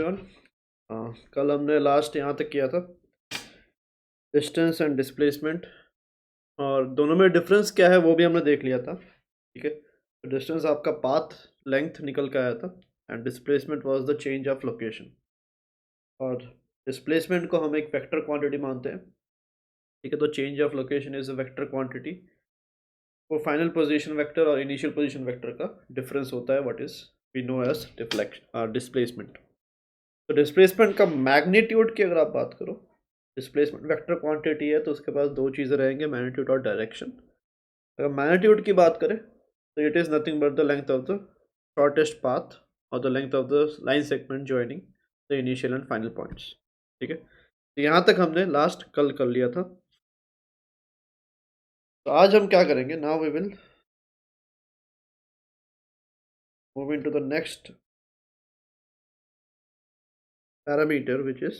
Everyone. कल हमने last यहाँ तक किया था डिस्टेंस एंड डिस्प्लेसमेंट, और दोनों में डिफरेंस क्या है वो भी हमने देख लिया था। ठीक है, तो डिस्टेंस आपका पाथ लेंथ निकल के आया था and displacement was the change of location. और डिस्प्लेसमेंट को हम एक वेक्टर क्वांटिटी मानते हैं। ठीक है, तो change of location is a vector quantity. वो फाइनल पोजीशन वेक्टर और इनिशियल पोजीशन वेक्टर का डिफरेंस होता है, what is we know as displacement. तो डिस्प्लेसमेंट का मैग्नीट्यूड की अगर आप बात करो, डिस्प्लेसमेंट वेक्टर क्वांटिटी है तो उसके पास दो चीज़ें रहेंगे, मैग्नीट्यूड और डायरेक्शन। अगर मैग्नीट्यूड की बात करें तो it is nothing but the length of the shortest path और the length of the line segment joining the initial and final points. ठीक है, तो यहाँ तक हमने लास्ट कल कर लिया था। तो आज हम क्या करेंगे, now we will move into the next parameter which is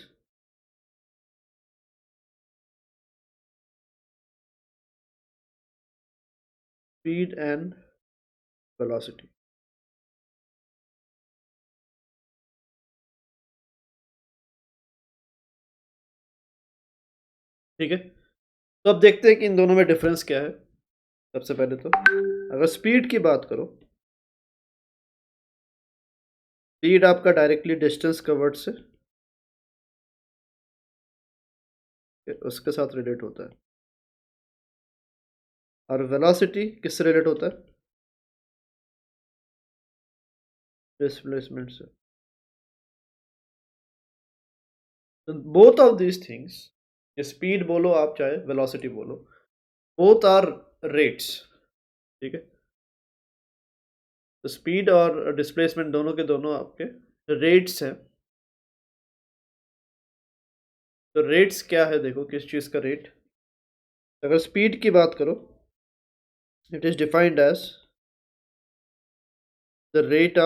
speed and velocity. ठीक है, तो अब देखते हैं कि इन दोनों में डिफरेंस क्या है। सबसे पहले तो अगर स्पीड की बात करो, स्पीड आपका डायरेक्टली डिस्टेंस कवर्ड से उसके साथ रिलेट होता है, और वेलोसिटी किससे रिलेट होता है, डिस्प्लेसमेंट से। तो both of these things, speed बोलो आप चाहे वेलोसिटी बोलो, बोथ आर रेट्स। ठीक है, तो स्पीड और डिस्प्लेसमेंट दोनों के दोनों आपके रेट्स हैं। तो रेट्स क्या है, देखो किस चीज़ का रेट। अगर स्पीड की बात करो, it is defined as the rate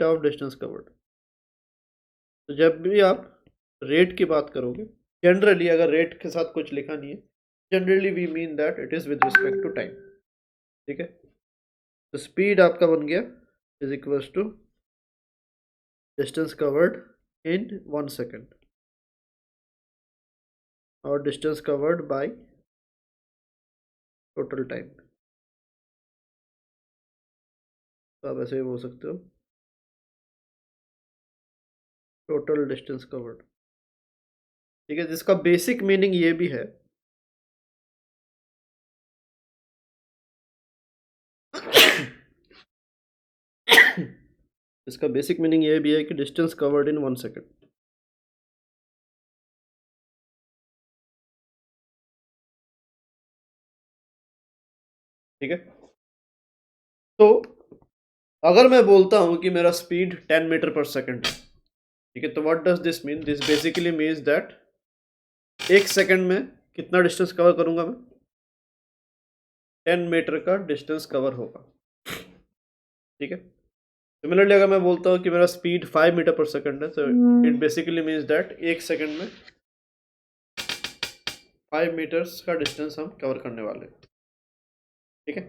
of distance covered. तो जब भी आप रेट की बात करोगे, जनरली अगर रेट के साथ कुछ लिखा नहीं है, generally we mean that it is with respect to time. ठीक है, तो स्पीड आपका बन गया is equals to distance covered in 1 second और distance covered by total time. तो आप ऐसे ही बोल सकते हो टोटल डिस्टेंस कवर्ड। ठीक है, जिसका बेसिक मीनिंग ये भी है इसका बेसिक मीनिंग ये भी है कि डिस्टेंस कवर्ड इन 1 सेकेंड। ठीक है, तो अगर मैं बोलता हूं कि मेरा स्पीड 10 मीटर पर सेकेंड है, ठीक है, तो what does this mean, this basically means that 1 second में कितना डिस्टेंस कवर करूंगा मैं, 10 मीटर का डिस्टेंस कवर होगा। ठीक है, सिमिलरली अगर मैं बोलता हूँ कि मेरा स्पीड 5 मीटर पर सेकंड है, तो it basically means that 1 second में 5 मीटर्स का डिस्टेंस हम कवर करने वाले हैं। ठीक है,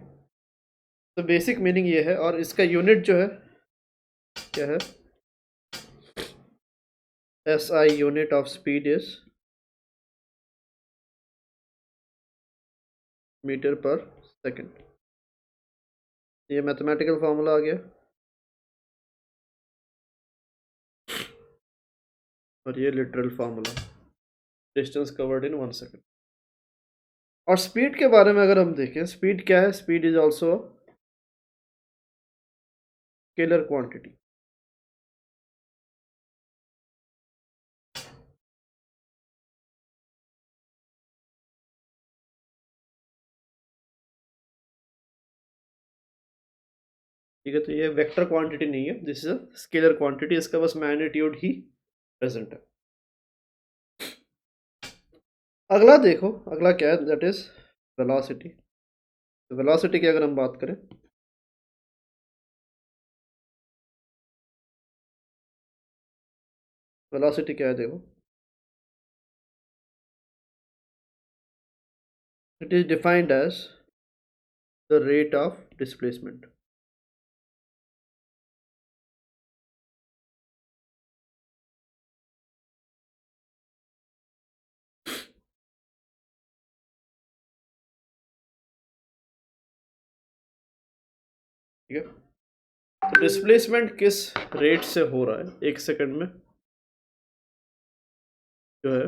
तो बेसिक मीनिंग ये है, और इसका यूनिट जो है क्या है, SI unit of speed is metre per second. ये मैथमेटिकल फॉर्मूला आ गया, और ये literal formula, distance covered in 1 second. और स्पीड के बारे में अगर हम देखें, स्पीड क्या है, speed is also scalar quantity. ठीक है, तो ये वेक्टर क्वांटिटी नहीं है, this is a scalar quantity, इसका बस मैग्नीट्यूड ही प्रेजेंट है। अगला देखो, अगला क्या है, दैट इज वेलोसिटी। तो वेलोसिटी की अगर हम बात करें, वेलोसिटी क्या है देखो, it is defined as the rate of displacement. ठीक है, तो डिस्प्लेसमेंट किस रेट से हो रहा है 1 सेकंड में जो है,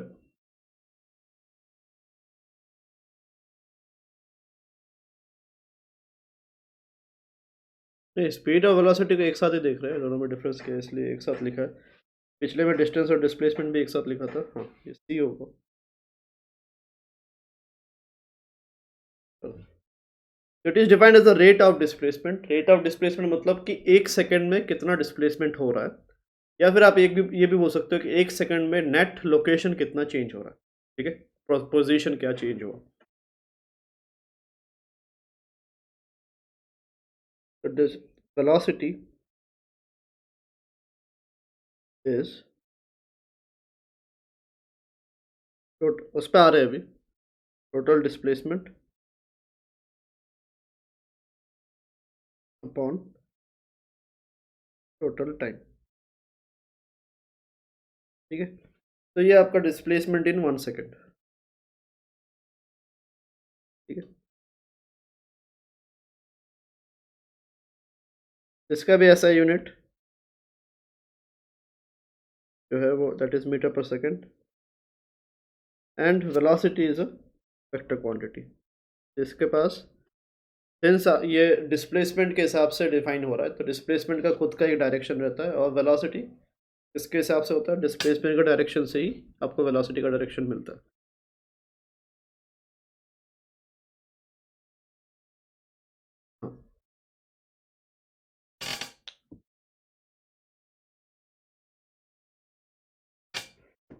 नहीं स्पीड और वेलोसिटी को एक साथ ही देख रहे हैं, दोनों में डिफरेंस क्या है इसलिए एक साथ लिखा है। पिछले में डिस्टेंस और डिस्प्लेसमेंट भी एक साथ लिखा था। हाँ, ये सी होगा। It is defined as the rate of displacement. Rate of displacement मतलब कि 1 सेकंड में कितना डिस्प्लेसमेंट हो रहा है, या फिर आप ये भी बोल सकते हो कि 1 सेकंड में नेट लोकेशन कितना चेंज हो रहा है। ठीक है, पोजीशन क्या चेंज हुआ। तो वेलोसिटी इज, उस पर आ रहे हैं अभी, total displacement upon total time. ठीक है, तो ये आपका डिस्प्लेसमेंट इन 1 सेकंड। ठीक है, इसका भी ऐसा यूनिट जो है वो that is metre per second, and velocity is a vector quantity. इसके पास सिंस ये डिस्प्लेसमेंट के हिसाब से डिफाइन हो रहा है, तो डिस्प्लेसमेंट का खुद का एक डायरेक्शन रहता है, और वेलोसिटी इसके हिसाब से होता है, डिस्प्लेसमेंट का डायरेक्शन से ही आपको वेलोसिटी का डायरेक्शन मिलता है। हाँ,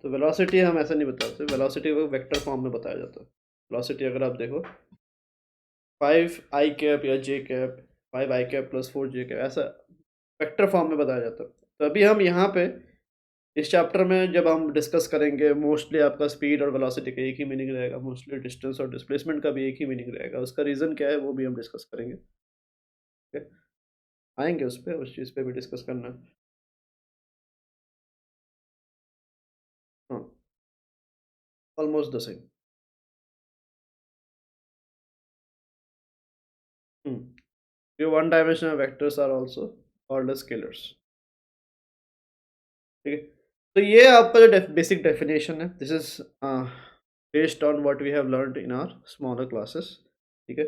तो वेलोसिटी हम ऐसा नहीं बताते, वेलोसिटी को वेक्टर फॉर्म में बताया जाता है। वेलोसिटी अगर आप देखो 5 i कैप या J cap, 5 i cap plus 4 J cap, ऐसा वेक्टर फॉर्म में बताया जाता है। तो अभी हम यहाँ पे इस चैप्टर में जब हम डिस्कस करेंगे, मोस्टली आपका स्पीड और वेलोसिटी का एक ही मीनिंग रहेगा, मोस्टली डिस्टेंस और डिस्प्लेसमेंट का भी एक ही मीनिंग रहेगा। उसका रीज़न क्या है वो भी हम डिस्कस करेंगे। ठीक है, आएंगे उस पर, उस चीज़ पे भी डिस्कस करना है। हाँ, ऑलमोस्ट द सेम। ये one dimensional vectors are also called scalars. ठीक है, तो ये आपका जो बेसिक डेफिनेशन है, this is based on what we have learned in our smaller classes. ठीक है,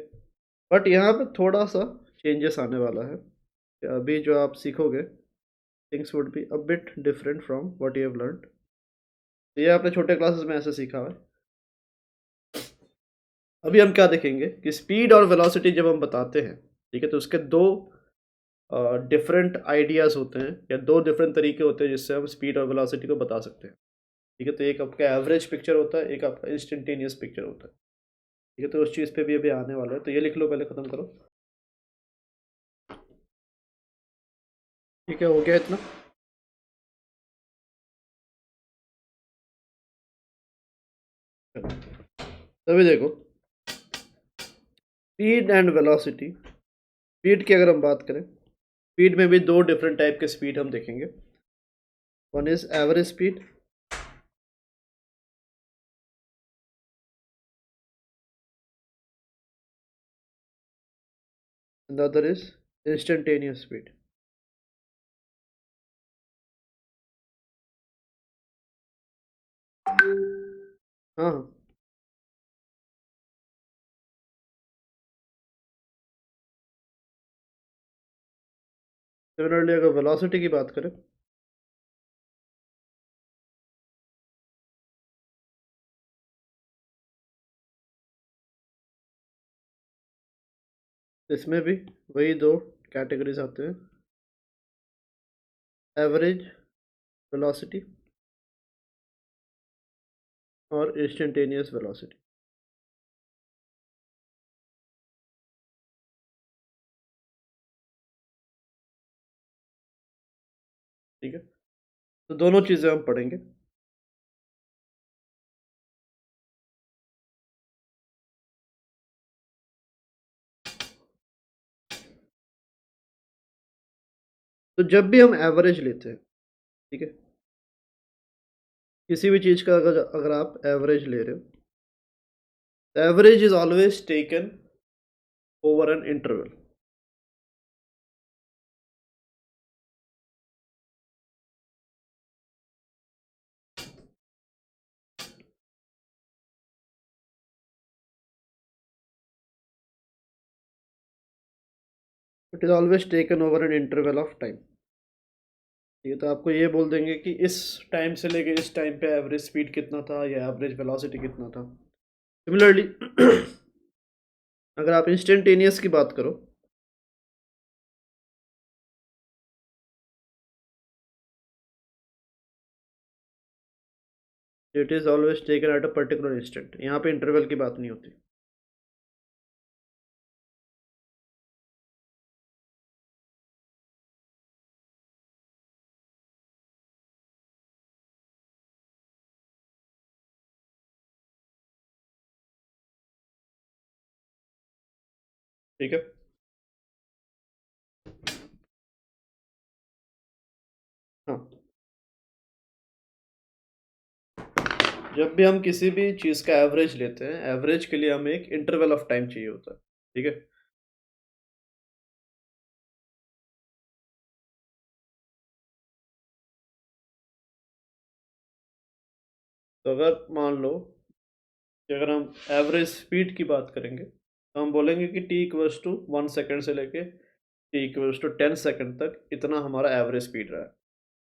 बट यहाँ पे थोड़ा सा चेंजेस आने वाला है कि अभी जो आप सीखोगे things would be a bit different from what you have learned. ये आपने छोटे क्लासेस में ऐसे सीखा है। अभी हम क्या देखेंगे कि स्पीड और वेलोसिटी जब हम बताते हैं, ठीक है, तो उसके दो डिफरेंट आइडियाज़ होते हैं, या दो डिफरेंट तरीके होते हैं जिससे हम स्पीड और वेलोसिटी को बता सकते हैं। ठीक है, तो एक आपका एवरेज पिक्चर होता है, एक आपका इंस्टेंटेनियस पिक्चर होता है। ठीक है, तो उस चीज़ पे भी अभी आने वाला है, तो ये लिख लो पहले, ख़त्म करो। ठीक है, हो गया इतना। तभी देखो, स्पीड एंड वेलोसिटी। स्पीड की अगर हम बात करें, स्पीड में भी दो डिफरेंट टाइप के स्पीड हम देखेंगे। One is average speed, and the other is instantaneous speed। हाँ हाँ, सिमिलरली अगर वेलोसिटी की बात करें, इसमें भी वही दो कैटेगरीज आते हैं, एवरेज वेलोसिटी और इंस्टेंटेनियस वेलोसिटी। ठीक है, तो दोनों चीज़ें हम पढ़ेंगे। तो जब भी हम एवरेज लेते हैं, ठीक है, किसी भी चीज़ का अगर अगर आप एवरेज ले रहे हो, average is always taken over an interval. It is always taken over an interval of time. ठीक है, तो आपको ये बोल देंगे कि इस टाइम से लेके इस टाइम पे एवरेज स्पीड कितना था या एवरेज वेलोसिटी कितना था। सिमिलरली अगर आप इंस्टेंटेनियस की बात करो, it is always taken at a particular instant. यहाँ पे इंटरवल की बात नहीं होती। ठीक है, हाँ, जब भी हम किसी भी चीज़ का एवरेज लेते हैं, एवरेज के लिए हमें एक इंटरवल ऑफ टाइम चाहिए होता है। ठीक है, तो अगर मान लो कि अगर हम एवरेज स्पीड की बात करेंगे तो हम बोलेंगे कि टी इक्वल्स टू 1 सेकेंड से लेके टी इक्वल्स टू 10 सेकेंड तक इतना हमारा एवरेज स्पीड रहा है।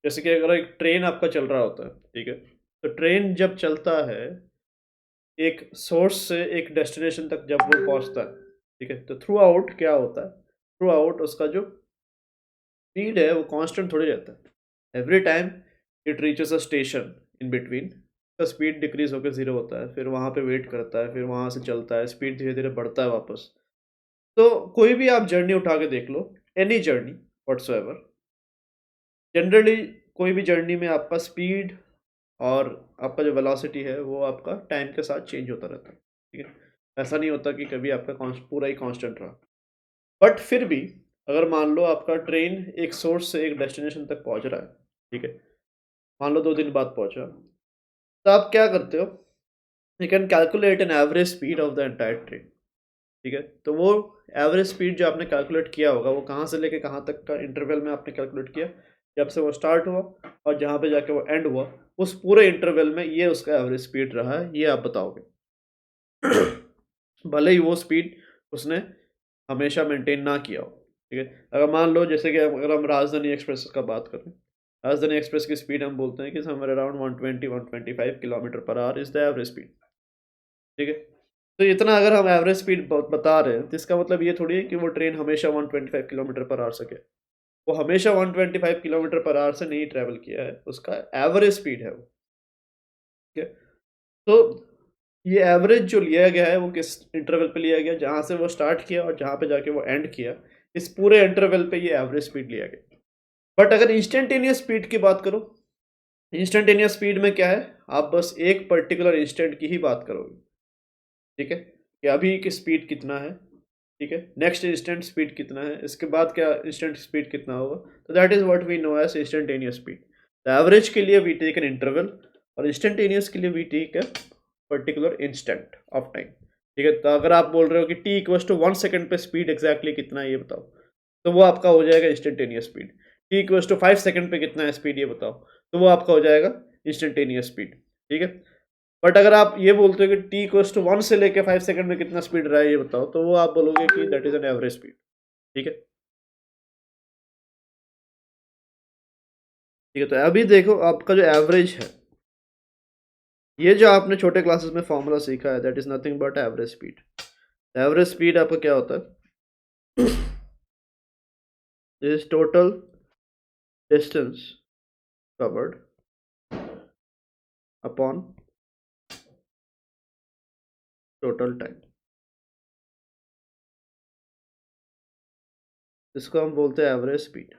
जैसे कि अगर एक ट्रेन आपका चल रहा होता है, ठीक है, तो ट्रेन जब चलता है एक सोर्स से एक डेस्टिनेशन तक जब वो पहुंचता है, ठीक है, तो थ्रू आउट क्या होता है, थ्रू आउट उसका जो स्पीड है वो कांस्टेंट थोड़ी रहता है। Every time it reaches a station in between, का स्पीड डिक्रीज होकर ज़ीरो होता है, फिर वहाँ पे वेट करता है, फिर वहाँ से चलता है, स्पीड धीरे धीरे बढ़ता है वापस। तो कोई भी आप जर्नी उठा के देख लो, एनी जर्नी व्हाट्सोएवर, जनरली कोई भी जर्नी में आपका स्पीड और आपका जो वेलोसिटी है वो आपका टाइम के साथ चेंज होता रहता है। ठीक है, ऐसा नहीं होता कि कभी आपका पूरा ही कांस्टेंट रहा। बट फिर भी अगर मान लो आपका ट्रेन एक सोर्स से एक डेस्टिनेशन तक पहुंच रहा है, ठीक है, मान लो 2 दिन बाद पहुंचा, तो आप क्या करते हो, you can calculate an average speed of the entire train. ठीक है, तो वो एवरेज स्पीड जो आपने कैलकुलेट किया होगा वो कहाँ से लेके कहाँ तक का इंटरवल में आपने कैलकुलेट किया, जब से वो स्टार्ट हुआ और जहाँ पे जाके वो एंड हुआ, उस पूरे इंटरवल में ये उसका एवरेज स्पीड रहा है, ये आप बताओगे। भले ही वो स्पीड उसने हमेशा मेंटेन ना किया हो। ठीक है, अगर मान लो जैसे कि अगर हम राजधानी एक्सप्रेस का बात करें, राजधानी एक्सप्रेस की स्पीड हम बोलते हैं कि somewhere around 120-125 kilometre per our is the average speed. ठीक है, तो इतना अगर हम एवरेज स्पीड बता रहे हैं तो इसका मतलब ये थोड़ी है कि वो ट्रेन हमेशा 125 किलोमीटर पर आवर सके। वो हमेशा 125 किलोमीटर पर आवर से नहीं ट्रेवल किया है, उसका एवरेज स्पीड है वो। ठीक है, तो ये एवरेज जो लिया गया है वो किस इंटरवल पे लिया गया, जहाँ से वो स्टार्ट किया और जहाँ पे जाके वो एंड किया, इस पूरे इंटरवल पे ये एवरेज स्पीड लिया गया। बट अगर इंस्टेंटेनियस स्पीड की बात करो, इंस्टेंटेनियस स्पीड में क्या है, आप बस एक पर्टिकुलर इंस्टेंट की ही बात करोगे। ठीक है, कि अभी की स्पीड कितना है, ठीक है, नेक्स्ट इंस्टेंट स्पीड कितना है, इसके बाद क्या इंस्टेंट स्पीड कितना होगा, तो that is what we know as instantaneous speed. The average के लिए वी टेक एन इंटरवल और इंस्टेंटेनियस के लिए we take a particular instant of time. ठीक है, तो अगर आप बोल रहे हो कि टी इक्वल्स टू 1 सेकेंड पे स्पीड एग्जैक्टली कितना है ये बताओ, तो वो आपका हो जाएगा instantaneous speed. T equals to 5 second पे कितना है स्पीड ये बताओ, तो वो आपका हो जाएगा इंस्टेंटेनियस स्पीड। ठीक है, बट अगर आप ये बोलते हो कि टी इक्वल्स टू 1 से लेके 5 सेकेंड में कितना स्पीड रहा है ये बताओ, तो वो आप बोलोगे कि that is an average speed. ठीक है, ठीक है, तो अभी देखो आपका जो एवरेज है, ये जो आपने छोटे क्लासेस में फॉर्मूला सीखा है, that is nothing but average speed. Average speed आपका क्या होता है, this is total distance covered upon total time. इसको हम बोलते हैं एवरेज स्पीड।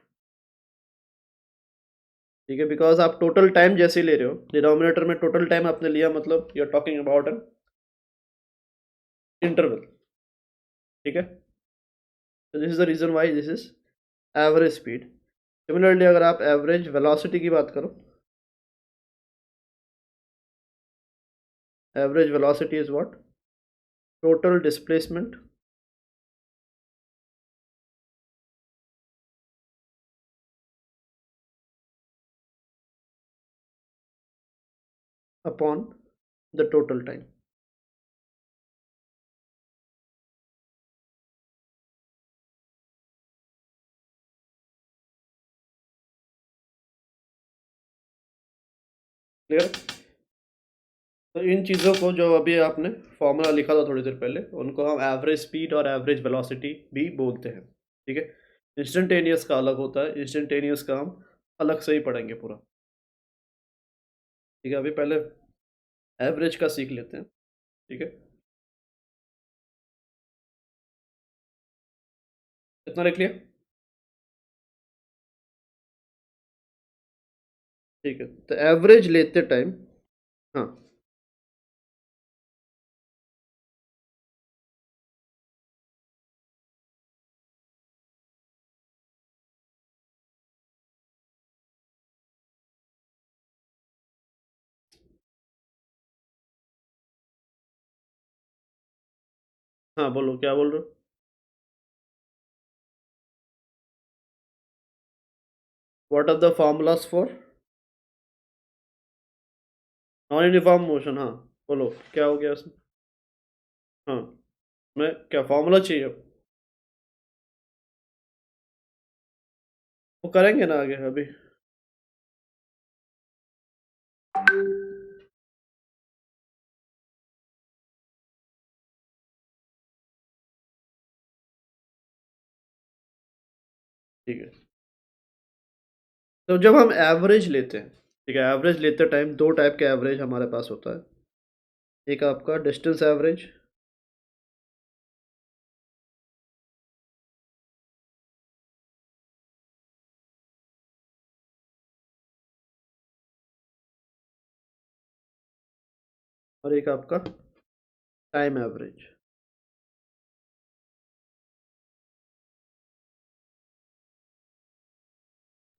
ठीक है, बिकॉज आप टोटल टाइम जैसे ले रहे हो, डिनोमिनेटर में टोटल टाइम आपने लिया, मतलब you are talking about an interval. ठीक है, so this is the reason why this is average speed. Similarly अगर आप एवरेज वेलोसिटी की बात करो, average velocity is what? Total displacement upon the total time. Clear? तो इन चीज़ों को जो अभी आपने फॉर्मूला लिखा था थोड़ी देर पहले, उनको हम एवरेज स्पीड और एवरेज वेलोसिटी भी बोलते हैं। ठीक है, इंस्टेंटेनियस का अलग होता है, इंस्टेंटेनियस का हम अलग से ही पढ़ेंगे पूरा। ठीक है, अभी पहले एवरेज का सीख लेते हैं। ठीक है, इतना लिख लिया? ठीक है, तो एवरेज लेते टाइम, हाँ हाँ, बोलो क्या बोल रहे हो? What are the formulas for non uniform motion? हाँ बोलो, क्या हो गया उसमें? हाँ, मैं क्या फॉर्मूला चाहिए? वो करेंगे ना आगे अभी। ठीक है, तो जब हम एवरेज लेते हैं, ठीक है, एवरेज लेते टाइम दो टाइप के एवरेज हमारे पास होता है। एक आपका डिस्टेंस एवरेज, और एक आपका टाइम एवरेज।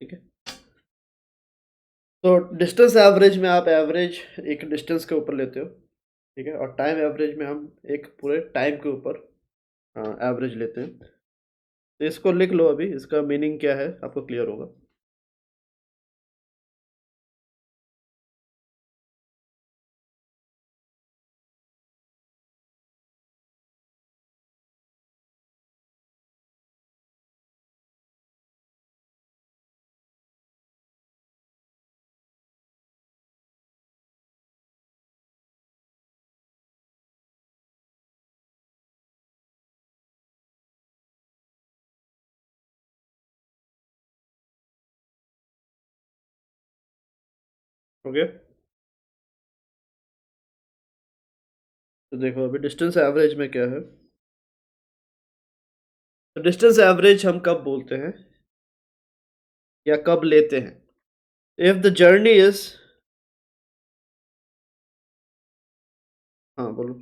ठीक है, तो डिस्टेंस एवरेज में आप एवरेज एक डिस्टेंस के ऊपर लेते हो, ठीक है, और टाइम एवरेज में हम एक पूरे टाइम के ऊपर एवरेज लेते हैं। तो इसको लिख लो, अभी इसका मीनिंग क्या है आपको क्लियर होगा। ओके, तो देखो अभी डिस्टेंस एवरेज में क्या है। तो डिस्टेंस एवरेज हम कब बोलते हैं या कब लेते हैं? इफ द जर्नी इज, हाँ बोलो,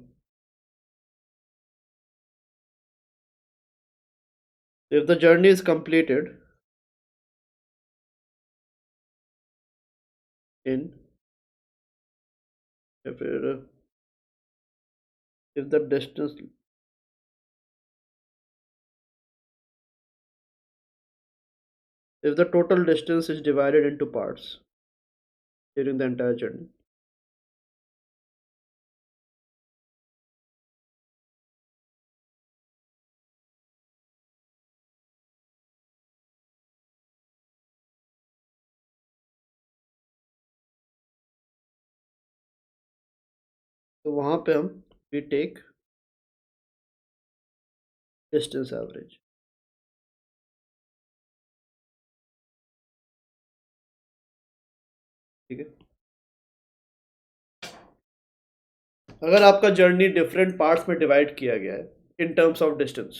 if the journey is completed in, या फिर if the distance, if the total distance is divided into parts during the entire journey। तो वहां पे हम वी टेक डिस्टेंस एवरेज। ठीक है, अगर आपका जर्नी डिफरेंट पार्ट्स में डिवाइड किया गया है इन टर्म्स ऑफ डिस्टेंस,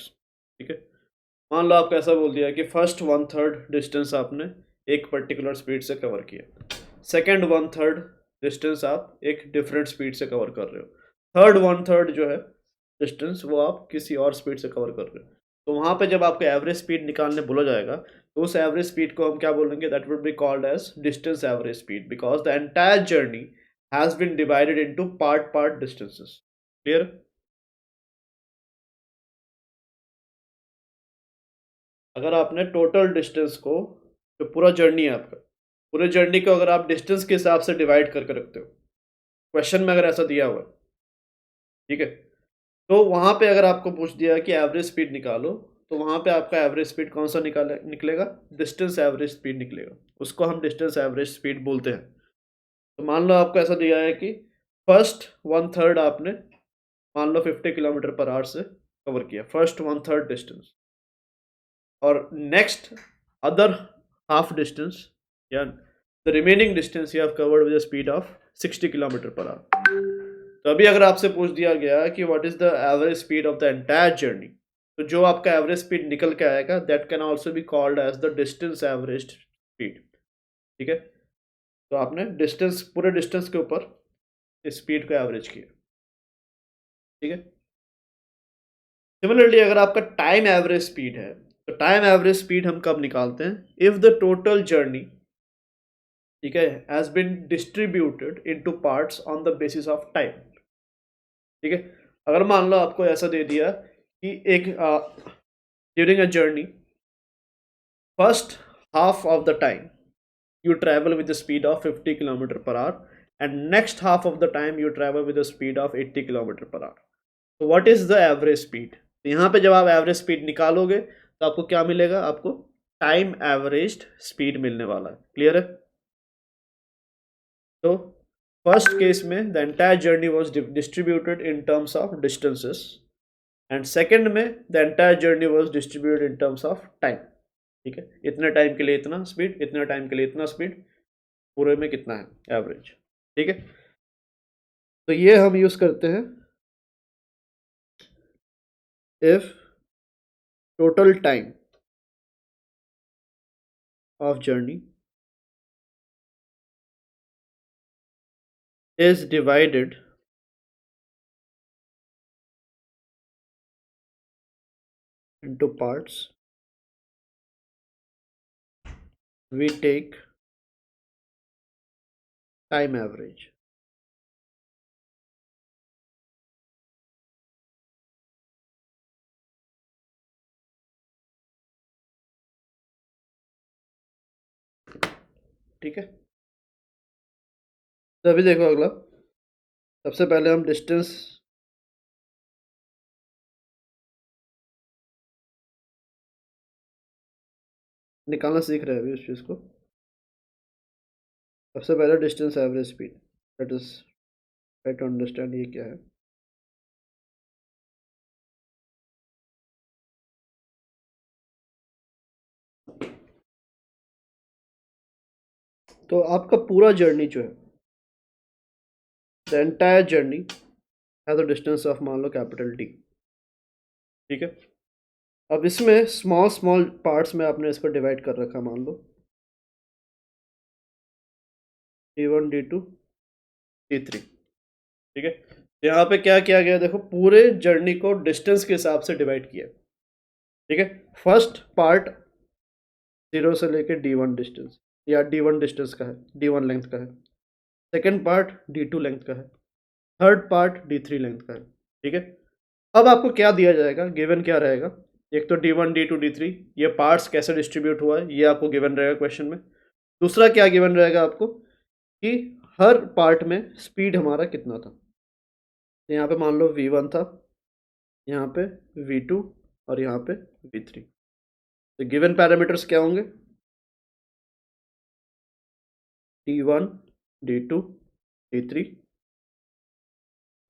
ठीक है, मान लो आपको ऐसा बोल दिया कि फर्स्ट वन थर्ड डिस्टेंस आपने एक पर्टिकुलर स्पीड से कवर किया, सेकेंड वन थर्ड डिस्टेंस आप एक डिफरेंट स्पीड से कवर कर रहे हो, थर्ड वन थर्ड जो है डिस्टेंस वो आप किसी और स्पीड से कवर कर रहे हो। तो वहाँ पे जब आपको एवरेज स्पीड निकालने बोला जाएगा, तो उस एवरेज स्पीड को हम क्या बोलेंगे, that would be called as distance average speed, because the entire journey has been divided into part distances. Clear? अगर आपने टोटल डिस्टेंस को, जो पूरा जर्नी है आपका, पूरे जर्नी को अगर आप डिस्टेंस के हिसाब से डिवाइड करके रखते हो, क्वेश्चन में अगर ऐसा दिया हुआ है, ठीक है, तो वहां पे अगर आपको पूछ दिया कि एवरेज स्पीड निकालो, तो वहां पे आपका एवरेज स्पीड कौन सा निकलेगा? डिस्टेंस एवरेज स्पीड निकलेगा। उसको हम डिस्टेंस एवरेज स्पीड बोलते हैं। तो मान लो आपको ऐसा दिया है कि फर्स्ट 1/3 आपने मान लो 50 किलोमीटर पर आवर से कवर किया, फर्स्ट 1/3 डिस्टेंस, और नेक्स्ट अदर हाफ डिस्टेंस या the remaining distance you have covered with speed of 60 kilometre per hour. तो अभी अगर आपसे पूछ दिया गया कि what is the average speed of the entire journey, तो जो आपका एवरेज स्पीड निकल के आएगा, that can also be called as the distance average speed. ठीक है, तो आपने डिस्टेंस, पूरे डिस्टेंस के ऊपर स्पीड को एवरेज किया। ठीक है, सिमिलरली अगर आपका टाइम एवरेज स्पीड है, तो टाइम एवरेज स्पीड हम कब निकालते हैं? इफ द टोटल जर्नी, ठीक है, has been distributed into parts on the basis of time. ठीक है, अगर मान लो आपको ऐसा दे दिया कि एक during a journey, first half of the time you travel with the speed of 50 kilometer per hour and next half of the time you travel with the speed of 80 kilometer per hour. So what is the average speed? तो यहाँ पे जब आप average speed निकालोगे तो आपको क्या मिलेगा? आपको टाइम एवरेज स्पीड मिलने वाला है। क्लियर है? तो फर्स्ट केस में the entire journey was distributed in terms of distances, and second में the entire journey was distributed in terms of time. ठीक है, इतने टाइम के लिए इतना स्पीड, इतने टाइम के लिए इतना स्पीड, पूरे में कितना है एवरेज। ठीक है, तो ये हम यूज करते हैं if total time of journey is divided into parts, we take time average। ठीक है, तो अभी देखो अगला, सबसे पहले हम डिस्टेंस निकालना सीख रहे हैं अभी उस चीज़ को। सबसे पहले distance average speed, that is try to understand ये क्या है। तो आपका पूरा जर्नी जो है, the entire journey has a distance of मान लो कैपिटल डी। ठीक है, अब इसमें स्मॉल स्मॉल पार्ट्स में आपने इसको डिवाइड कर रखा, मान लो D1 D2 D3। ठीक है, यहाँ पे क्या किया गया? देखो, पूरे जर्नी को डिस्टेंस के हिसाब से डिवाइड किया। ठीक है, फर्स्ट पार्ट 0 से लेके D1 डिस्टेंस या D1 डिस्टेंस का है, D1 लेंथ का है। सेकेंड पार्ट D2 लेंथ का है। थर्ड पार्ट D3 लेंथ का है। ठीक है, अब आपको क्या दिया जाएगा? गिवन क्या रहेगा? एक तो D1 D2 D3, ये पार्ट्स कैसे डिस्ट्रीब्यूट हुआ है ये आपको गिवन रहेगा क्वेश्चन में। दूसरा क्या गिवन रहेगा आपको कि हर पार्ट में स्पीड हमारा कितना था। यहाँ पे मान लो V1 था, यहाँ पे V2 और यहाँ पे V3। तो गिवन पैरामीटर्स क्या होंगे? D1 D2 D3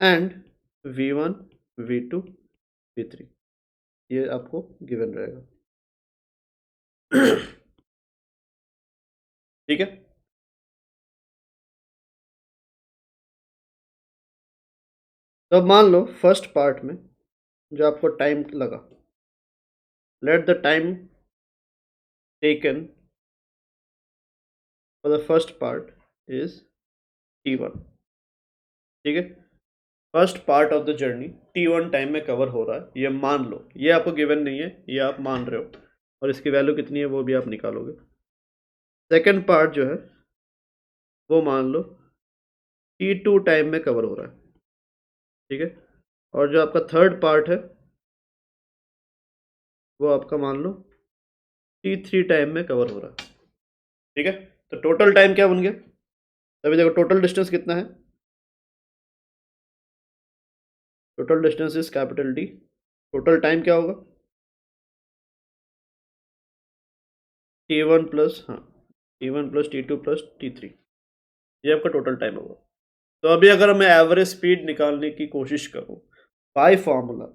and V1 V2 V3, ये आपको गिवन रहेगा। ठीक है, तो अब मान लो फर्स्ट पार्ट में जो आपको टाइम लगा, let the time taken for the first part is T1। ठीक है, first part of the journey T1 time में कवर हो रहा है, ये मान लो, ये आपको गिवन नहीं है, ये आप मान रहे हो। और इसकी वैल्यू कितनी है वो भी आप निकालोगे। सेकंड पार्ट जो है वो मान लो T2 टाइम में कवर हो रहा है, ठीक है। और जो आपका थर्ड पार्ट है वो आपका मान लो T3 टाइम में कवर हो रहा है, ठीक है। तो टोटल टाइम क्या बन गया? अभी देखो टोटल डिस्टेंस कितना है, total distance is capital D. Total time क्या होगा? T1 प्लस, हाँ, T1 plus T2 plus T3, ये आपका टोटल टाइम होगा। तो अभी अगर मैं एवरेज स्पीड निकालने की कोशिश करूं बाय फॉर्मूला,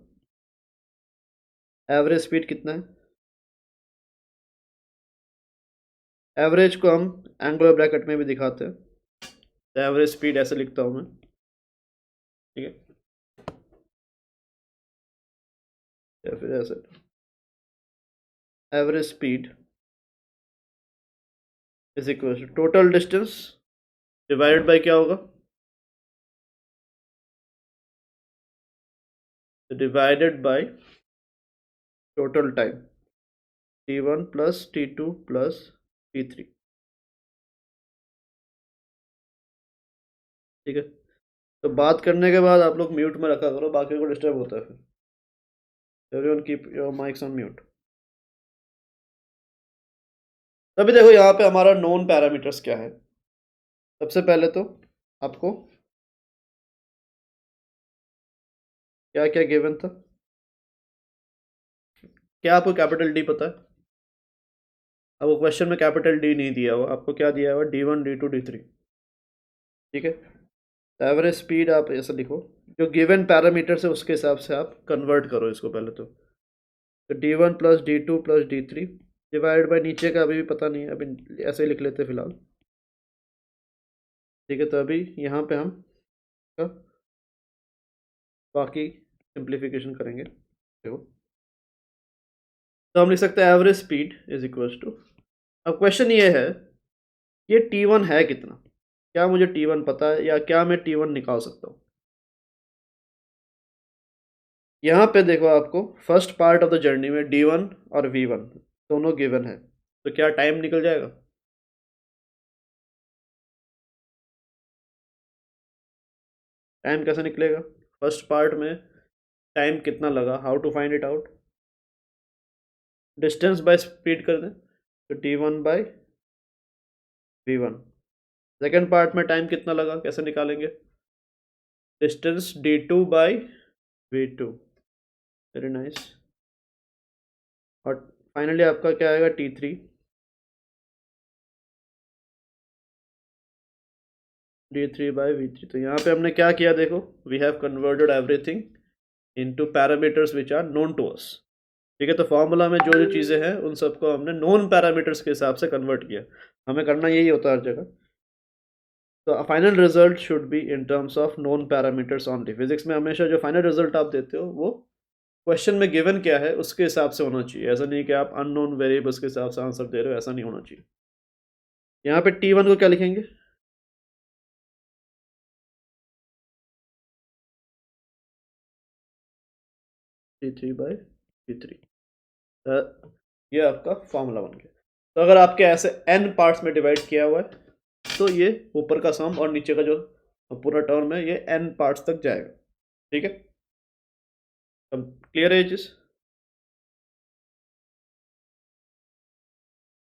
एवरेज स्पीड कितना है? एवरेज को हम एंगुलर ब्रैकेट में भी दिखाते हैं, तो एवरेज स्पीड ऐसे लिखता हूं मैं, ठीक है, या फिर ऐसे, average speed is equal to total distance divided by क्या होगा? Divided by total time, T1 plus T2 plus T3, ठीक है। तो बात करने के बाद आप लोग म्यूट में रखा करो, बाकी को डिस्टर्ब होता है फिर। Everyone keep your mics on mute. अभी देखो यहाँ पे हमारा नोन पैरामीटर्स क्या है। सबसे पहले तो आपको क्या क्या गिवन था? क्या आपको कैपिटल डी पता है? आपको क्वेश्चन में कैपिटल डी नहीं दिया हुआ, आपको क्या दिया हुआ? D1 D2 D3, ठीक है। एवरेज स्पीड आप ऐसा लिखो, जो गिवन पैरामीटर्स है उसके हिसाब से आप कन्वर्ट करो इसको पहले तो D1 plus D2 plus D3 divide by, नीचे का अभी भी पता नहीं है, अभी ऐसे ही लिख लेते फिलहाल, ठीक है। तो अभी यहाँ पे हम बाकी सिंप्लीफिकेशन करेंगे, देखो। तो हम लिख सकते हैं average speed is equal to, अब क्वेश्चन ये है ये T1 है कितना, क्या मुझे T1 पता है या क्या मैं T1 निकाल सकता हूँ? यहाँ पे देखो आपको first part of the journey में D1 और V1 दोनों गिवन है, तो क्या टाइम निकल जाएगा? टाइम कैसे निकलेगा? फर्स्ट पार्ट में टाइम कितना लगा, how to find it out? Distance by speed कर दें, तो T1 by V1। Second part में टाइम कितना लगा, कैसे निकालेंगे? Distance D2 by V2, very nice. और फाइनली आपका क्या आएगा? T3 D3 bye V3। तो यहाँ पे हमने क्या किया देखो, we have converted everything into parameters which are known to us, ठीक है। तो फॉर्मूला में जो जो चीज़ें हैं उन सबको हमने नोन पैरामीटर्स के हिसाब से कन्वर्ट किया, हमें करना यही होता है हर जगह। तो final result should be in terms of known parameters only. Physics में हमेशा जो फाइनल रिजल्ट आप देते हो वो क्वेश्चन में गिवन क्या है उसके हिसाब से होना चाहिए, ऐसा नहीं कि आप अननोन वेरिएबल्स के हिसाब से आंसर दे रहे हो, ऐसा नहीं होना चाहिए। यहाँ पे T1 को क्या लिखेंगे? T3 बाय T3, ये आपका फॉर्मूला बन गया। तो अगर आपके ऐसे n पार्ट्स में डिवाइड किया हुआ है तो ये ऊपर का सम और नीचे का जो पूरा टर्म है ये n पार्ट्स तक जाएगा, ठीक है। अब क्लियर है ये चीज?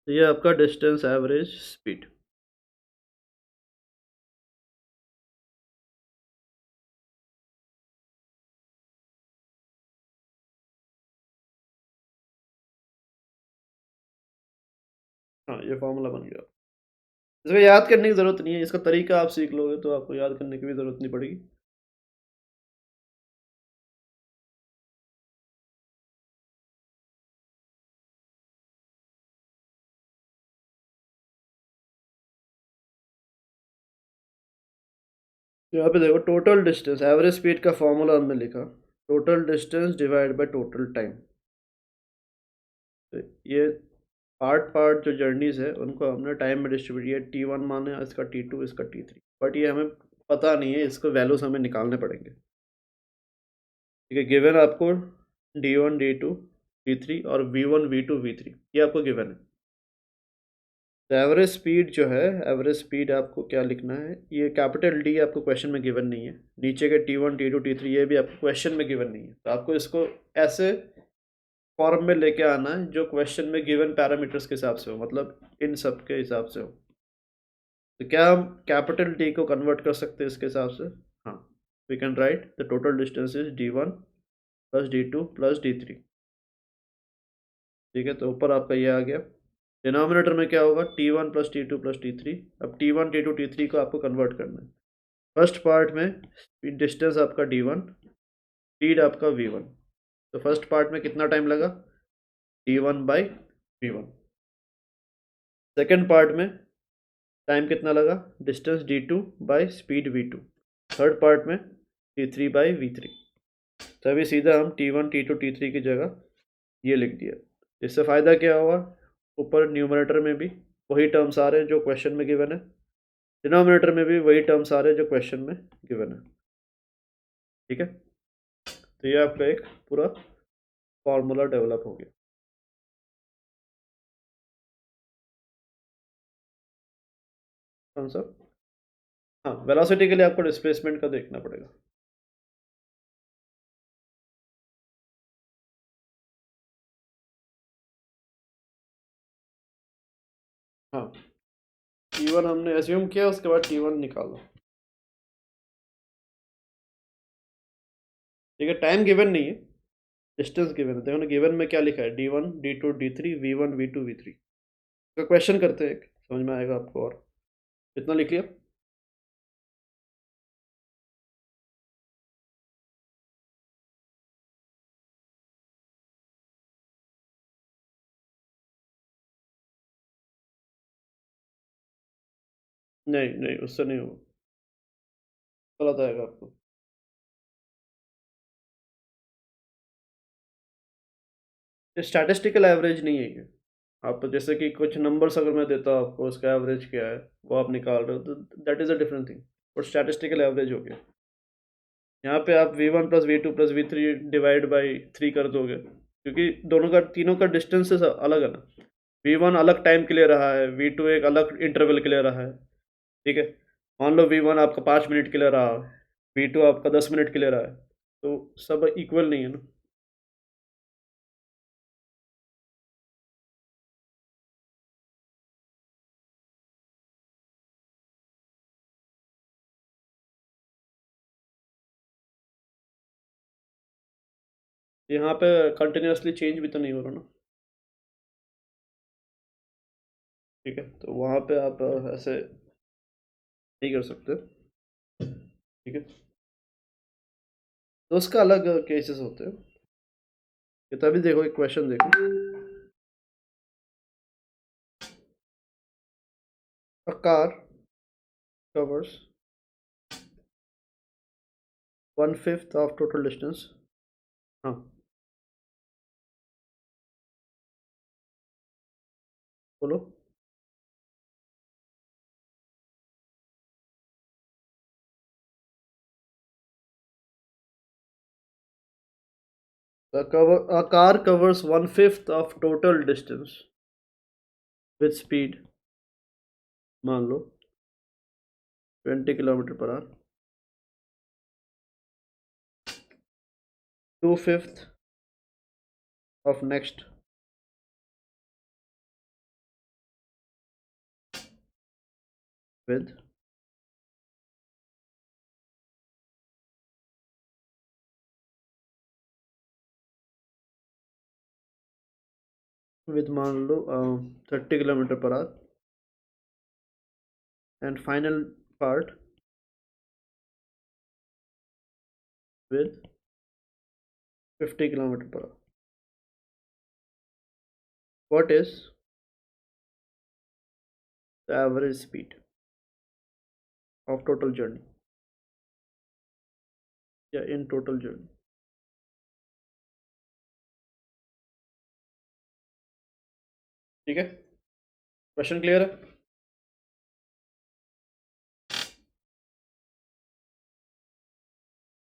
तो ये आपका डिस्टेंस एवरेज स्पीड। हाँ, ये फॉर्मूला बन गया। इसको याद करने की जरूरत नहीं है, इसका तरीका आप सीख लोगे तो आपको याद करने की भी जरूरत नहीं पड़ेगी। यहाँ पे देखो टोटल डिस्टेंस, एवरेज स्पीड का फॉर्मूला हमने लिखा, total distance divide by total time. तो ये पार्ट पार्ट जो जर्नीज है उनको हमने टाइम में डिस्ट्रीब्यूट किया, T1 माने इसका T2 इसका T3, बट ये हमें पता नहीं है, इसको वैल्यूज हमें निकालने पड़ेंगे, ठीक है। गिवन आपको D1 D2 t3 और v1 v2 v3 ये आपको गिवन है। तो एवरेज स्पीड जो है, एवरेज स्पीड आपको क्या लिखना है, ये कैपिटल डी आपको क्वेश्चन में गिवन नहीं है। नीचे के t1 t2 t3 ये भी आपको क्वेश्चन में गिवन नहीं है, तो आपको इसको ऐसे फॉर्म में लेके आना है जो क्वेश्चन में गिवन पैरामीटर्स के हिसाब से हो, मतलब इन सब के हिसाब से हो। तो क्या हम कैपिटल डी को कन्वर्ट कर सकते हैं इसके हिसाब से? हाँ, we can write the total distance is d1 plus d2 plus d3। ठीक है, तो ऊपर आपका ये आ गया। डिनोमिनेटर में क्या होगा, t1 plus t2 plus t3। अब t1 t2 t3 को आपको कन्वर्ट करना है। फर्स्ट पार्ट में डिस्टेंस आपका d1, स्पीड आपका v1। तो फर्स्ट पार्ट में कितना टाइम लगा, d1 by v1। Second part में टाइम कितना लगा, distance d2 by speed v2। Third part में t3 बाई v3। तभी सीधा हम t1 t2 t3 की जगह ये लिख दिया। इससे फ़ायदा क्या हुआ, ऊपर न्यूमरेटर में भी वही टर्म्स आ रहे हैं जो क्वेश्चन में गिवन है, डिनोमिनेटर में भी वही टर्म्स आ रहे हैं जो क्वेश्चन में गिवन है। ठीक है, तो ये आपका एक पूरा फॉर्मूला डेवलप हो गया। कौन सा? हाँ, वेलोसिटी के लिए आपको डिस्प्लेसमेंट का देखना पड़ेगा। हाँ, t1 हमने एज्यूम किया, उसके बाद t1 निकालो। ठीक है, टाइम गिवन नहीं है, डिस्टेंस गिवन है। देखो ना, गिवन में क्या लिखा है, d1 d2 d3 v1 v2 v3 का क्वेश्चन करते हैं, एक समझ में आएगा आपको। और कितना लिख लिया? नहीं नहीं, उससे नहीं होगा, गलत आएगा आपको। ये स्टैटिस्टिकल एवरेज नहीं है ये। आप जैसे कि कुछ नंबर्स अगर मैं देता हूँ आपको, उसका एवरेज क्या है वो आप निकाल रहे हो, तो that is a different thing. और स्टैटिस्टिकल एवरेज हो गया। यहाँ पे आप v1 plus v2 plus v3 divide by 3 कर दोगे, क्योंकि दोनों का, तीनों का डिस्टेंसेस अलग है ना। v1 अलग टाइम के लिए रहा है, v2 एक अलग इंटरवल के लिए रहा है। ठीक है, मान लो v1 आपका 5 मिनट के लिए रहा, v2 आपका 10 मिनट के लिए रहा है, तो सब इक्वल नहीं है ना। यहाँ पे कंटिन्यूसली चेंज भी तो नहीं हो रहा ना। ठीक है, तो वहाँ पे आप ऐसे नहीं कर सकते। ठीक है, तो उसका अलग केसेस होते हैं। ये तभी देखो, एक क्वेश्चन देखो, a car covers 1/5 of total distance. हाँ, बोलो। A car covers 1/5 of total distance with speed, मान लो 20 km/h, 2/5 of next with मान लो 30 km/h, and final part with 50 km/h. What is the average speed of total journey? Yeah, in total journey. ठीक है, question clear है?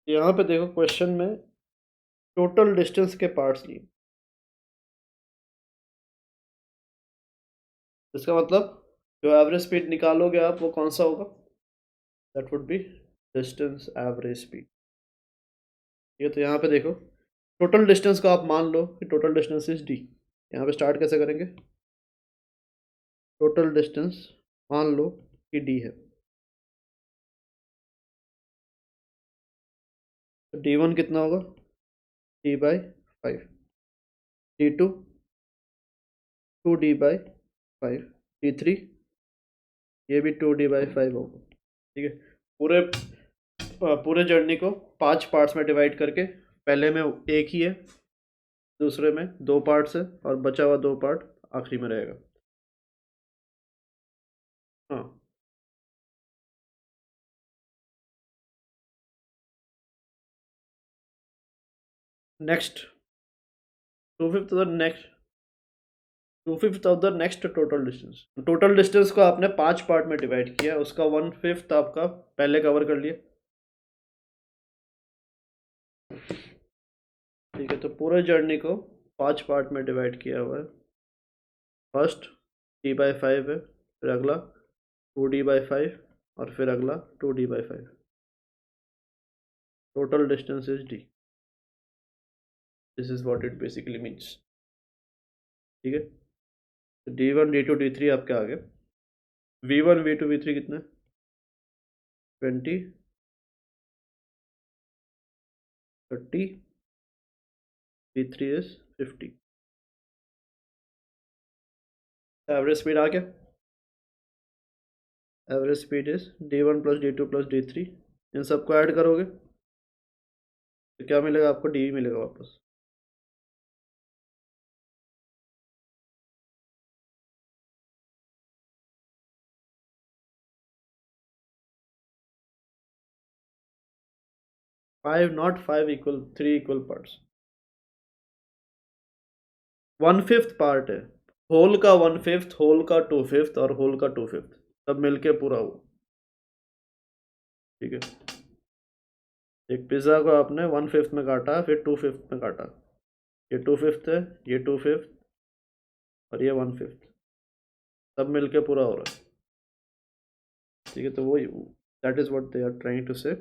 यहाँ पे देखो, question में total distance के पार्ट्स लिए, इसका मतलब जो एवरेज स्पीड निकालोगे आप वो कौन सा होगा, that would B distance average speed. ये तो यहाँ पे देखो टोटल डिस्टेंस को आप मान लो कि टोटल डिस्टेंस इज डी। यहाँ पे स्टार्ट कैसे करेंगे, टोटल डिस्टेंस मान लो कि डी है, तो डी वन कितना होगा, D by five, D two two D by five, D three ये भी टू डी बाई फाइव होगा। ठीक है, पूरे पूरे जर्नी को 5 पार्ट्स में डिवाइड करके, पहले में एक ही है, दूसरे में 2 पार्ट्स है, और बचा हुआ 2 पार्ट आखिरी में रहेगा। हाँ, next two fifth of the next total distance. Total distance को आपने 5 पार्ट में डिवाइड किया, उसका 1/5 आपका पहले कवर कर लिया। ठीक है, तो पूरे जर्नी को 5 पार्ट में डिवाइड किया हुआ है। फर्स्ट डी बाई फाइव है, फिर अगला 2d/5, और फिर अगला 2d/5। Total distance is D, this is what it basically means. ठीक है, तो d1 d2 d3 आपके आ गए। v1 v2 v3 कितना, 20 30, v3 इज 50। एवरेज स्पीड आ गया, average speed is d1 plus d2 plus d3। इन सबको ऐड करोगे तो क्या मिलेगा आपको, डी मिलेगा वापस। 5 not 5 equal 3 equal parts, 1/5 part है। होल का 1/5, होल का 2/5 और होल का 2/5 सब मिलके पूरा हुआ। ठीक है, एक पिज़्ज़ा को आपने 1/5 में काटा, फिर 2/5 में काटा, ये 2/5 है, ये 2/5 और ये 1/5 सब मिलके पूरा हो रहा है। ठीक है, तो वही, that is what they are trying to say.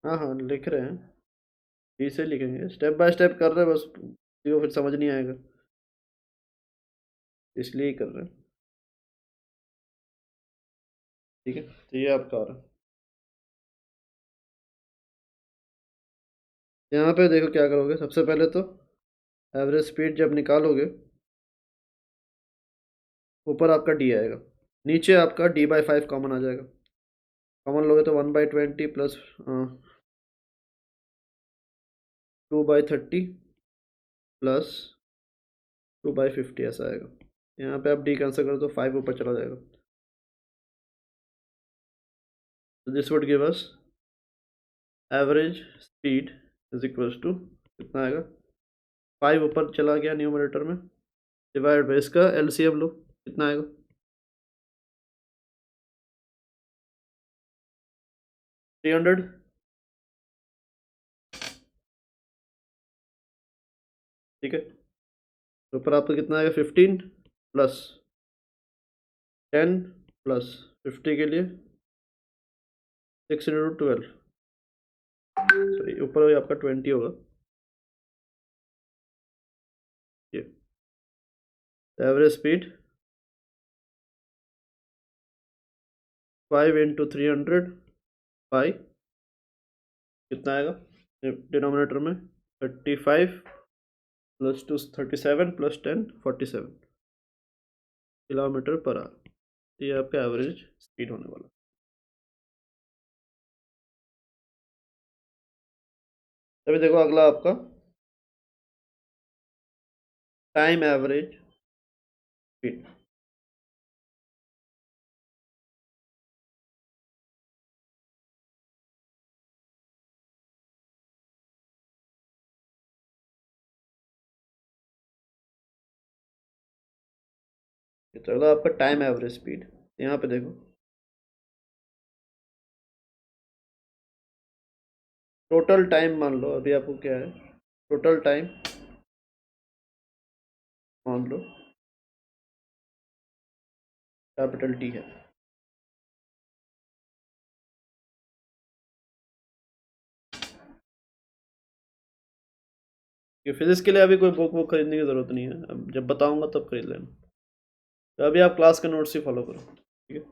हाँ हाँ लिख रहे हैं, डी से लिखेंगे, स्टेप बाय स्टेप कर रहे हैं बस, वो फिर समझ नहीं आएगा, इसलिए ही कर रहे हैं। ठीक है, तो ये आपका आ रहा है। यहाँ पे देखो क्या करोगे, सबसे पहले तो एवरेज स्पीड जब निकालोगे, ऊपर आपका डी आएगा, नीचे आपका d/5 कॉमन आ जाएगा। कॉमन लोगे तो 1/20 प्लस 2/30 प्लस 2/50 ऐसा आएगा। यहाँ पे आप डी कैंसिल करो तो 5 ऊपर चला जाएगा, तो this would give us average speed is equals to, कितना आएगा, 5 ऊपर चला गया न्यूमरेटर में, डिवाइड बाई इसका एलसीएम लो, कितना आएगा, 300। ठीक है, तो ऊपर आपका कितना आएगा, 15 प्लस 10 प्लस 50 के लिए 6 × 12, सॉरी ऊपर आपका 20 होगा। ये एवरेज स्पीड 5 × 300 बाई कितना आएगा, डिनोमिनेटर में 35 plus 2 37 plus 10 47 kilometre per our. ये आपका एवरेज स्पीड होने वाला। अभी देखो अगला आपका टाइम एवरेज स्पीड। तो अगला आपका टाइम एवरेज स्पीड, यहाँ पे देखो टोटल टाइम मान लो, अभी आपको क्या है, टोटल टाइम मान लो कैपिटल टी है। ये फिजिक्स के लिए अभी कोई बुक वो खरीदने की ज़रूरत नहीं है, अब जब बताऊंगा तब खरीद लेना। तो अभी आप क्लास के नोट्स ही फॉलो करो, ठीक है।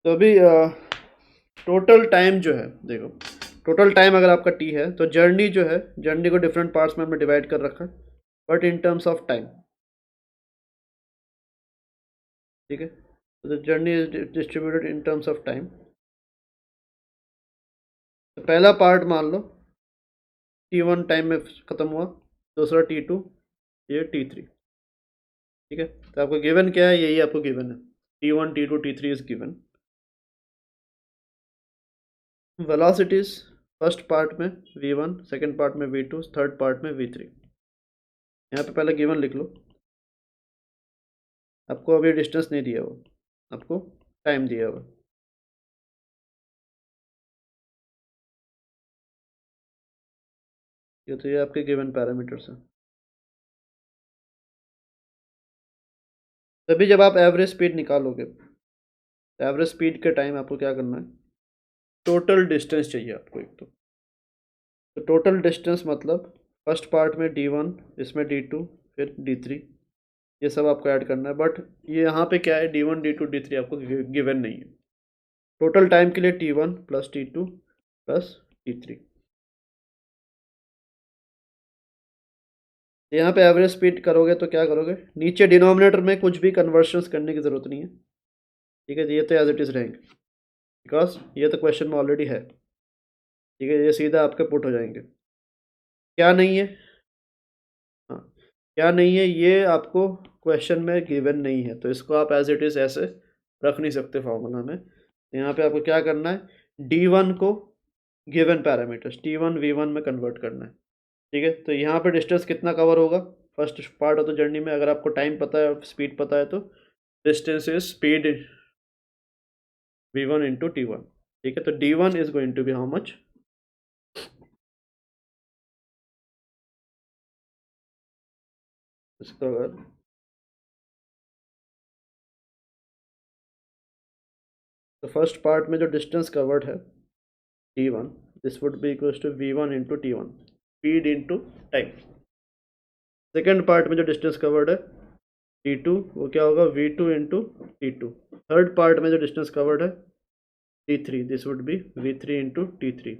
तो अभी टोटल टाइम जो है, देखो टोटल टाइम अगर आपका टी है तो जर्नी जो है, जर्नी को डिफरेंट पार्ट्स में हमने डिवाइड कर रखा है, but in terms of time, ठीक है। तो the journey is distributed in terms of time. तो पहला पार्ट मान लो T1 टाइम में ख़त्म हुआ, दूसरा T2, ये T3, ठीक है। तो आपको गिवन क्या है, यही आपको गिवन है, T1 T2 T3 is given. Velocities first part में v1, सेकंड पार्ट में v2, थर्ड पार्ट में v3। यहाँ पे पहले गिवन लिख लो, आपको अभी डिस्टेंस नहीं दिया हुआ, आपको टाइम दिया हुआ। ये आपके गिवन पैरामीटर्स हैं। तभी जब आप एवरेज स्पीड निकालोगे, तो एवरेज स्पीड के टाइम आपको क्या करना है, टोटल डिस्टेंस चाहिए आपको एक तो टोटल डिस्टेंस मतलब फर्स्ट पार्ट में D1, इसमें D2, फिर D3, ये सब आपको ऐड करना है। बट ये यहाँ पे क्या है, D1 D2 D3 आपको गिवन नहीं है। टोटल टाइम के लिए T1 plus T2 plus T3। यहाँ पे एवरेज स्पीड करोगे तो क्या करोगे, नीचे डिनोमिनेटर में कुछ भी कन्वर्शंस करने की ज़रूरत नहीं है, ठीक है। ये तो एज इट इज़ रहेंगे, बिकॉज ये तो क्वेश्चन में ऑलरेडी है, ठीक है। ये सीधा आपके पुट हो जाएंगे। क्या नहीं है, हाँ क्या नहीं है, ये आपको क्वेश्चन में गिवन नहीं है, तो इसको आप एज इट इज़ ऐसे रख नहीं सकते फॉर्मूला में। यहाँ पे आपको क्या करना है, D1 को गिवन पैरामीटर्स T1 V1 में कन्वर्ट करना है, ठीक है। तो यहाँ पे डिस्टेंस कितना कवर होगा first part of the journey में, अगर आपको टाइम पता है, स्पीड पता है, तो distance is speed V1 into T1, ठीक है। तो D1 is going to be how much, इसका अगर तो फर्स्ट पार्ट में जो डिस्टेंस कवर्ड है T1, this would be equals to V1 into T1, speed into time. Second part में जो डिस्टेंस कवर्ड है T2, वो क्या होगा, V2 into T2। Third part में जो डिस्टेंस कवर्ड है T3, this would B V3 into T3,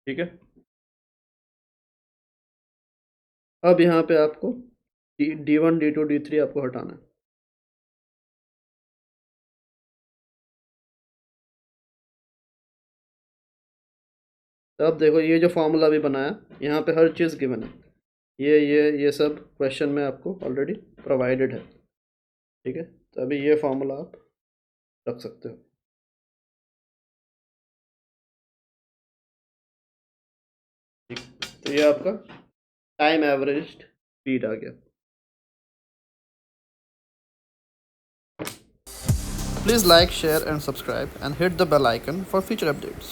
ठीक है। अब यहाँ पे आपको D1 D2 D3 आपको हटाना है। तो अब देखो ये जो फॉर्मूला अभी बनाया, यहाँ पे हर चीज़ गिवन है, ये सब क्वेश्चन में आपको ऑलरेडी प्रोवाइडेड है, ठीक है। तो अभी ये फॉर्मूला आप रख सकते हो, ठीक। तो ये आपका टाइम एवरेज स्पीड आ गया। Please like, share and subscribe and hit the bell icon for future updates.